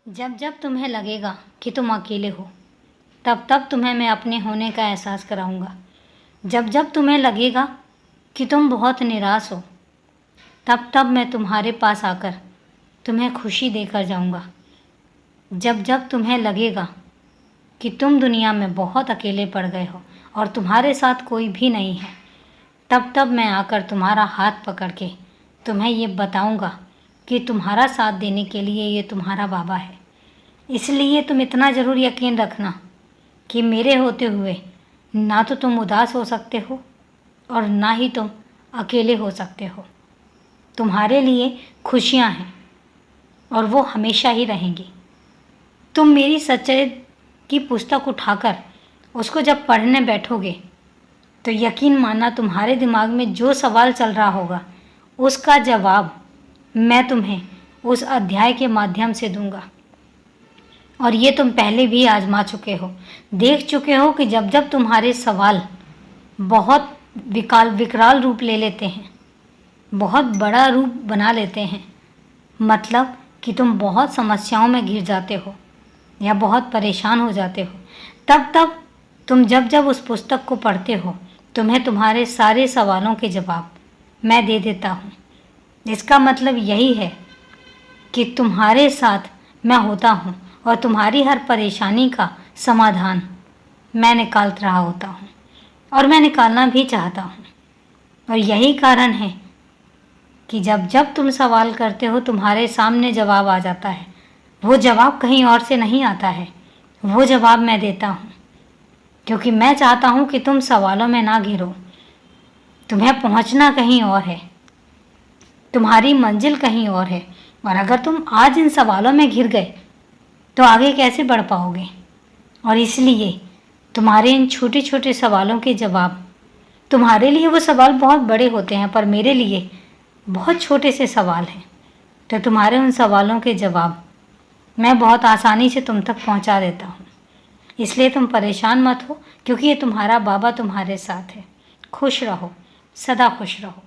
जब जब तुम्हें लगेगा कि तुम अकेले हो, तब तब तुम्हें मैं अपने होने का एहसास कराऊंगा। जब जब तुम्हें लगेगा कि तुम बहुत निराश हो, तब तब मैं तुम्हारे पास आकर तुम्हें खुशी देकर जाऊंगा। जब जब तुम्हें लगेगा कि तुम दुनिया में बहुत अकेले पड़ गए हो और तुम्हारे साथ कोई भी नहीं है, तब तब मैं आकर तुम्हारा हाथ पकड़ के तुम्हें ये बताऊंगा कि तुम्हारा साथ देने के लिए ये तुम्हारा बाबा है। इसलिए तुम इतना ज़रूर यकीन रखना कि मेरे होते हुए ना तो तुम उदास हो सकते हो और ना ही तुम अकेले हो सकते हो। तुम्हारे लिए खुशियाँ हैं और वो हमेशा ही रहेंगी। तुम मेरी सच्चाई की पुस्तक उठाकर उसको जब पढ़ने बैठोगे तो यकीन मानना तुम्हारे दिमाग में जो सवाल चल रहा होगा उसका जवाब मैं तुम्हें उस अध्याय के माध्यम से दूंगा। और ये तुम पहले भी आजमा चुके हो, देख चुके हो कि जब जब तुम्हारे सवाल बहुत विकराल रूप ले लेते हैं, बहुत बड़ा रूप बना लेते हैं, मतलब कि तुम बहुत समस्याओं में घिर जाते हो या बहुत परेशान हो जाते हो, तब तुम जब जब उस पुस्तक को पढ़ते हो तुम्हें तुम्हारे सारे सवालों के जवाब मैं दे देता हूँ। इसका मतलब यही है कि तुम्हारे साथ मैं होता हूँ और तुम्हारी हर परेशानी का समाधान मैं निकाल रहा होता हूँ और मैं निकालना भी चाहता हूँ। और यही कारण है कि जब जब तुम सवाल करते हो तुम्हारे सामने जवाब आ जाता है। वो जवाब कहीं और से नहीं आता है, वो जवाब मैं देता हूँ, क्योंकि मैं चाहता हूँ कि तुम सवालों में ना घिरो। तुम्हें पहुँचना कहीं और है, तुम्हारी मंजिल कहीं और है, और अगर तुम आज इन सवालों में घिर गए तो आगे कैसे बढ़ पाओगे। और इसलिए तुम्हारे इन छोटे छोटे सवालों के जवाब, तुम्हारे लिए वो सवाल बहुत बड़े होते हैं पर मेरे लिए बहुत छोटे से सवाल हैं, तो तुम्हारे उन सवालों के जवाब मैं बहुत आसानी से तुम तक पहुंचा देता हूं। इसलिए तुम परेशान मत हो, क्योंकि ये तुम्हारा बाबा तुम्हारे साथ है। खुश रहो, सदा खुश रहो।